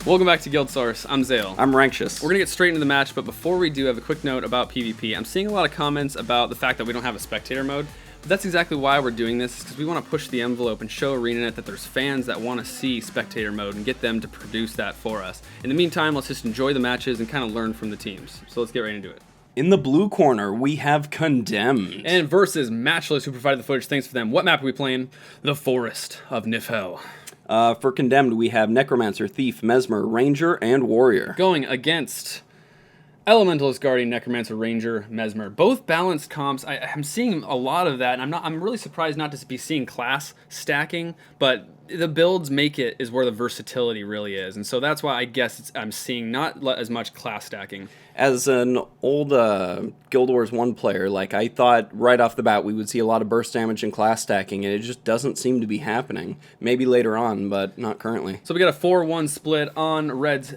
Welcome back to Guildsource. I'm Zael. I'm Rankshis. We're going to get straight into the match, but before we do, I have a quick note about PvP. I'm seeing a lot of comments about the fact that we don't have a spectator mode. But that's exactly why we're doing this, because we want to push the envelope and show ArenaNet that there's fans that want to see spectator mode and get them to produce that for us. In the meantime, let's just enjoy the matches and kind of learn from the teams. So let's get right into it. In the blue corner, we have Condemned. And versus Matchless, who provided the footage. Thanks for them. What map are we playing? The Forest of Niflhel. For Condemned, we have Necromancer, Thief, Mesmer, Ranger, and Warrior. Going against Elementalist, Guardian, Necromancer, Ranger, Mesmer. Both balanced comps. I'm seeing a lot of that, and I'm really surprised not to be seeing class stacking, but the builds make it is where the versatility really is, and so that's why I guess I'm seeing not as much class stacking. As an old Guild Wars 1 player, I thought right off the bat we would see a lot of burst damage and class stacking, and it just doesn't seem to be happening. Maybe later on, but not currently. So we got a 4-1 split on Red's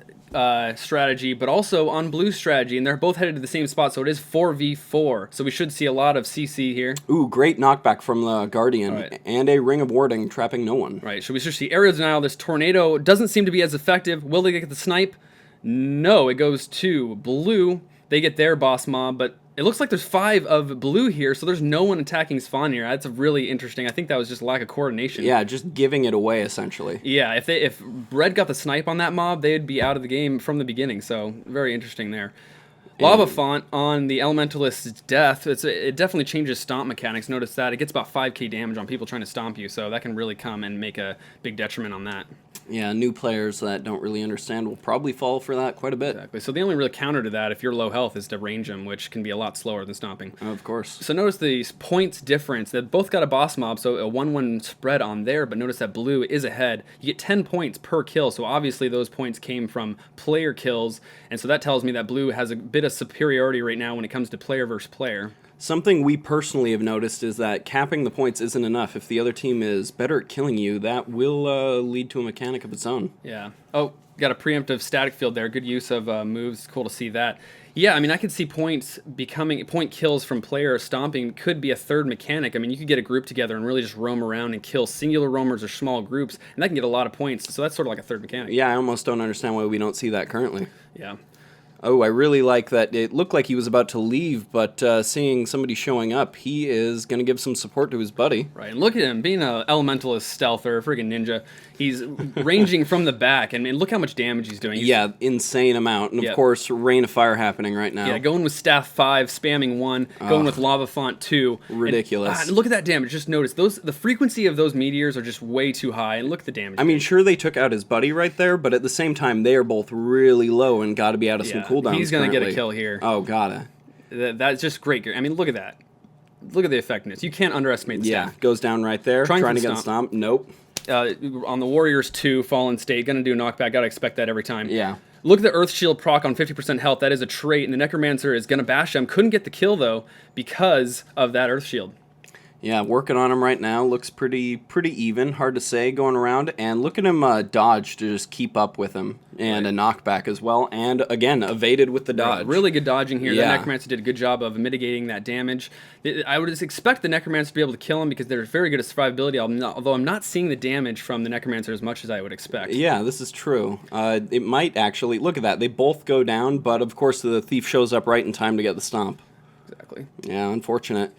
strategy, but also on Blue's strategy, and they're both headed to the same spot, so it is 4v4. So we should see a lot of CC here. Ooh, great knockback from the Guardian, right. And a Ring of Warding, trapping no one. Right, so we should see Aerial Denial. This Tornado doesn't seem to be as effective. Will they get the snipe? No, it goes to Blue. They get their boss mob, but it looks like there's 5 of Blue here, so there's no one attacking spawn here. That's really interesting. I think that was just lack of coordination. Yeah, just giving it away, essentially. Yeah, if Red got the snipe on that mob, they'd be out of the game from the beginning, so very interesting there. Lava Font on the Elementalist's death, it definitely changes stomp mechanics. Notice that. It gets about 5k damage on people trying to stomp you, so that can really come and make a big detriment on that. Yeah, new players that don't really understand will probably fall for that quite a bit. Exactly. So the only real counter to that, if you're low health, is to range them, which can be a lot slower than stomping. Of course. So notice the points difference. They both got a boss mob, so a 1-1 spread on there, but notice that Blue is ahead. You get 10 points per kill, so obviously those points came from player kills, and so that tells me that Blue has a bit of superiority right now when it comes to player versus player. Something we personally have noticed is that capping the points isn't enough. If the other team is better at killing you, that will lead to a mechanic of its own. Yeah. Oh, got a preemptive static field there. Good use of moves. Cool to see that. Yeah, I mean, I could see point kills from player stomping could be a third mechanic. I mean, you could get a group together and really just roam around and kill singular roamers or small groups, and that can get a lot of points. So that's sort of like a third mechanic. Yeah, I almost don't understand why we don't see that currently. Yeah. Oh, I really like that. It looked like he was about to leave, but seeing somebody showing up, he is going to give some support to his buddy. Right, and look at him, being an elementalist stealther, friggin' ninja. He's ranging from the back, and look how much damage he's doing. Yeah, insane amount. And of course, Rain of Fire happening right now. Yeah, going with Staff 5, spamming 1, going with Lava Font 2. Ridiculous. And look at that damage. Just notice, the frequency of those meteors are just way too high, and look at the damage. I mean, sure, they took out his buddy right there, but at the same time, they are both really low and got to be out of some cooldowns. He's going to get a kill here. Oh, gotta. That's just great. I mean, look at that. Look at the effectiveness. You can't underestimate the staff. Yeah, goes down right there. Trying to get stomp. Nope. On the Warriors 2, Fallen State, going to do a knockback. Got to expect that every time. Yeah. Look at the Earth Shield proc on 50% health. That is a trait, and the Necromancer is going to bash him. Couldn't get the kill, though, because of that Earth Shield. Yeah, working on him right now. Looks pretty even. Hard to say going around. And look at him dodge to just keep up with him. And a knockback as well. And again, evaded with the dodge. Right. Really good dodging here. Yeah. The Necromancer did a good job of mitigating that damage. I would expect the Necromancer to be able to kill him because they're very good at survivability, although I'm not seeing the damage from the Necromancer as much as I would expect. Yeah, this is true. It might actually... Look at that. They both go down, but of course the Thief shows up right in time to get the stomp. Exactly. Yeah, unfortunate.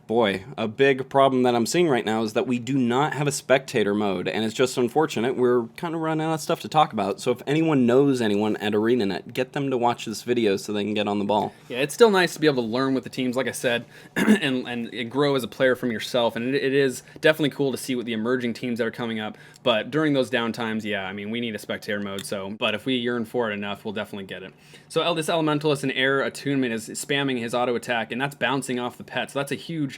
Boy, a big problem that I'm seeing right now is that we do not have a spectator mode, and it's just unfortunate. We're kind of running out of stuff to talk about, so if anyone knows anyone at ArenaNet, get them to watch this video so they can get on the ball. Yeah, it's still nice to be able to learn with the teams, like I said, and grow as a player from yourself, and it is definitely cool to see what the emerging teams that are coming up, but during those downtimes, yeah, I mean, we need a spectator mode, but if we yearn for it enough, we'll definitely get it. So this Elementalist in Air Attunement is spamming his auto attack, and that's bouncing off the pet, so that's a huge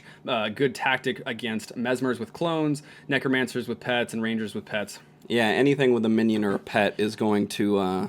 good tactic against Mesmers with clones, Necromancers with pets, and Rangers with pets. Yeah, anything with a minion or a pet is going to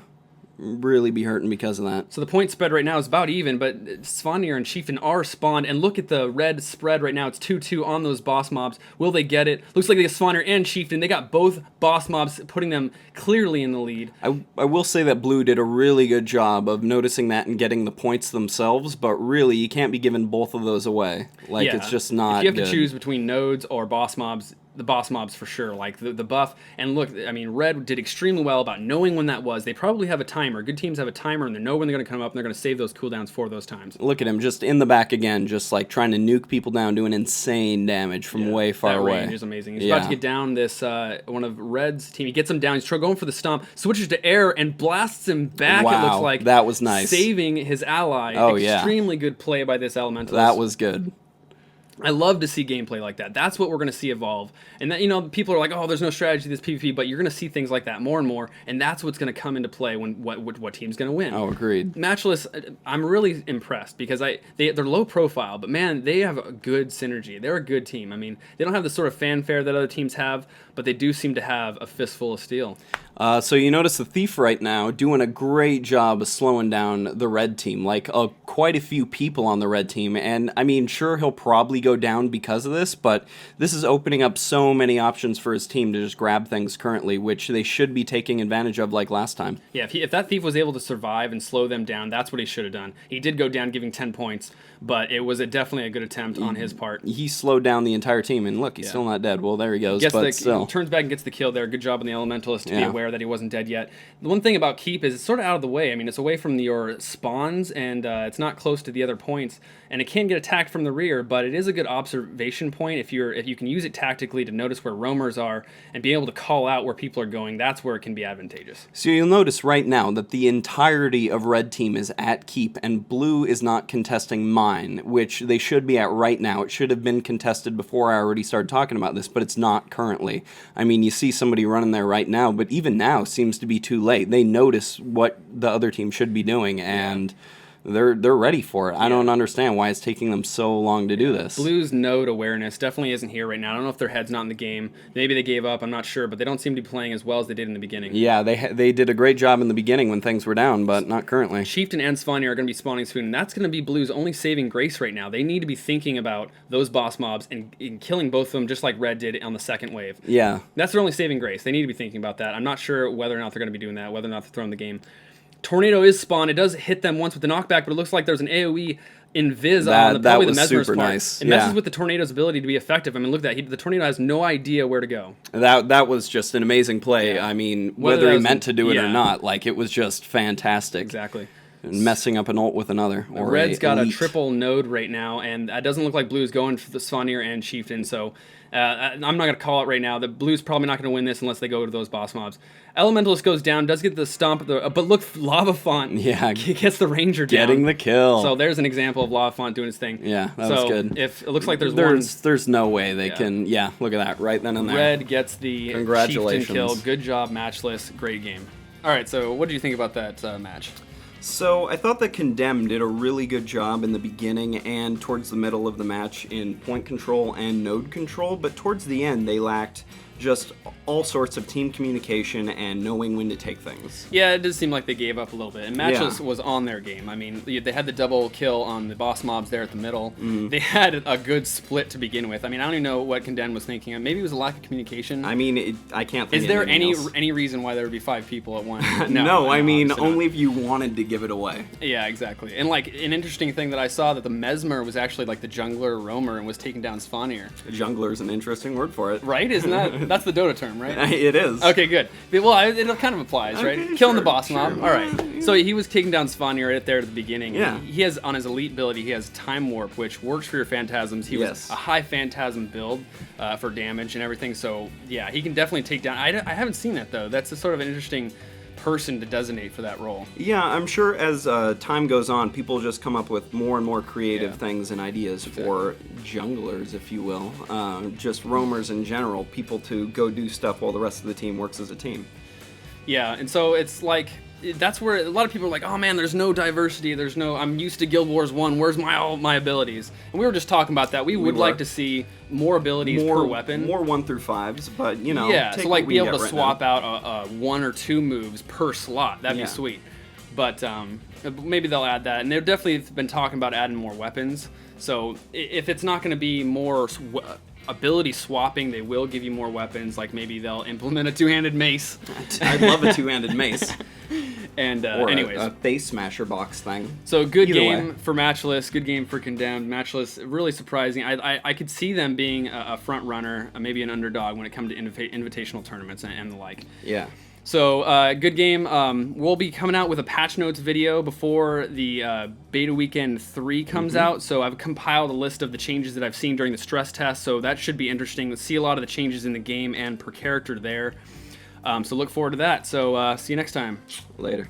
really be hurting because of that. So the point spread right now is about even, but Svanir and Chieftain are spawned, and look at the red spread right now. It's 2-2 on those boss mobs. Will they get it? Looks like they get Svanir and Chieftain. They got both boss mobs, putting them clearly in the lead. I will say that Blue did a really good job of noticing that and getting the points themselves, but really, you can't be giving both of those away. It's just not If you have good. to choose between nodes or boss mobs, the boss mobs for sure, like the buff. And look, I mean, Red did extremely well about knowing when that was. They probably have a timer. Good teams have a timer, and they know when they're going to come up, and they're going to save those cooldowns for those times. Look at him, just in the back again, just like trying to nuke people down, doing insane damage from way far away. That range is amazing. He's about to get down this one of Red's team. He gets him down. He's going for the stomp, switches to air, and blasts him back. Wow, it looks like that was nice. Saving his ally. Oh, extremely good play by this Elementalist. That was good. I love to see gameplay like that. That's what we're going to see evolve. And that, you know, people are like, oh, there's no strategy to this PvP, but you're going to see things like that more and more, and that's what's going to come into play when what team's going to win. Oh, agreed. Matchless, I'm really impressed because they're low profile, but man, they have a good synergy. They're a good team. I mean, they don't have the sort of fanfare that other teams have, but they do seem to have a fistful of steel. So you notice the Thief right now doing a great job of slowing down the Red team, like quite a few people on the Red team, and I mean, sure, he'll probably go down because of this, but this is opening up so many options for his team to just grab things currently, which they should be taking advantage of like last time. Yeah, if that Thief was able to survive and slow them down, that's what he should have done. He did go down giving 10 points, but it was definitely a good attempt on his part. He slowed down the entire team, and look, he's still not dead. Well, there he goes, He turns back and gets the kill there. Good job on the Elementalist to be aware that he wasn't dead yet. The one thing about Keep is it's sort of out of the way. I mean, it's away from your spawns, and it's not close to the other points, and it can get attacked from the rear, but it is a good observation point if you can use it tactically to notice where roamers are and be able to call out where people are going. That's where it can be advantageous. So you'll notice right now that the entirety of Red team is at Keep, and Blue is not contesting Mine, which they should be at right now. It should have been contested before I already started talking about this, but it's not currently. I mean, you see somebody running there right now, but even now seems to be too late. They notice what the other team should be doing, and they're ready for it. I don't understand why it's taking them so long to do this. Blue's node awareness definitely isn't here right now. I don't know if their head's not in the game. Maybe they gave up. I'm not sure, but they don't seem to be playing as well as they did in the beginning. Yeah, they did a great job in the beginning when things were down, but not currently. Chieftain and Svanir are going to be spawning soon, and that's going to be Blue's only saving grace right now. They need to be thinking about those boss mobs and killing both of them just like Red did on the second wave. Yeah. That's their only saving grace. They need to be thinking about that. I'm not sure whether or not they're going to be doing that, whether or not they're throwing the game. Tornado is spawned. It does hit them once with the knockback, but it looks like there's an AoE invis on probably the Mesmer's part. Nice. It messes with the Tornado's ability to be effective. I mean, look at that. The Tornado has no idea where to go. That was just an amazing play. I mean, whether he meant to do it or not, like, it was just fantastic. Exactly. Messing up an ult with another. Or Red's got a triple node right now, and it doesn't look like Blue's going for the Svanir and Chieftain, so I'm not going to call it right now. The Blue's probably not going to win this unless they go to those boss mobs. Elementalist goes down, does get the stomp, but look, Lava Font gets the Ranger down. Getting the kill. So there's an example of Lava Font doing his thing. Yeah, that was good. If it looks like there's no way they can. Yeah, look at that right then and there. Red gets the Congratulations. Chieftain kill. Good job, Matchless. Great game. All right, so what did you think about that match? So I thought that Condemned did a really good job in the beginning and towards the middle of the match in point control and node control, but towards the end they lacked just all sorts of team communication and knowing when to take things. Yeah, it does seem like they gave up a little bit. And Matchless was on their game. I mean, they had the double kill on the boss mobs there at the middle. They had a good split to begin with. I mean, I don't even know what Condemned was thinking. Maybe it was a lack of communication. I mean, I can't think Is there of anything else. any reason why there would be 5 people at one? No, I mean, only if you wanted to give it away. Yeah, exactly. And like an interesting thing that I saw that the MESMER was actually like the jungler roamer and was taking down Svanir. Jungler is an interesting word for it. Right? Isn't that's the Dota term, right? It is. Okay, good. Well, it kind of applies, right? Killing the boss mob. All right. So he was taking down Svanir right there at the beginning. Yeah. He has, on his elite ability, he has Time Warp, which works for your Phantasms. He was a high Phantasm build for damage and everything. So, yeah, he can definitely take down... I haven't seen that, though. That's a sort of an interesting person to designate for that role. Yeah, I'm sure as time goes on, people just come up with more and more creative things and ideas for junglers, if you will. Just roamers in general, people to go do stuff while the rest of the team works as a team. Yeah, and so it's like... That's where a lot of people are like, oh man, there's no diversity, I'm used to Guild Wars 1, where's all my abilities? And we were just talking about that. We would like to see more abilities per weapon. More 1 through 5s, but you know. Yeah, so like be able to swap out 1 or 2 moves per slot. That'd be sweet. But maybe they'll add that. And they've definitely been talking about adding more weapons. So if it's not going to be more ability swapping, they will give you more weapons. Like maybe they'll implement a 2-handed mace. I'd love a 2-handed mace. And Or anyways, a face smasher box thing. so good Either game way. for Matchless, good game for Condemned. Matchless, really surprising. I could see them being a front runner, maybe an underdog when it comes to invitational tournaments and the like. Yeah. So good game. We'll be coming out with a patch notes video before the beta weekend 3 comes out. So I've compiled a list of the changes that I've seen during the stress test. So that should be interesting to see a lot of the changes in the game and per character there. So look forward to that. So see you next time. Later.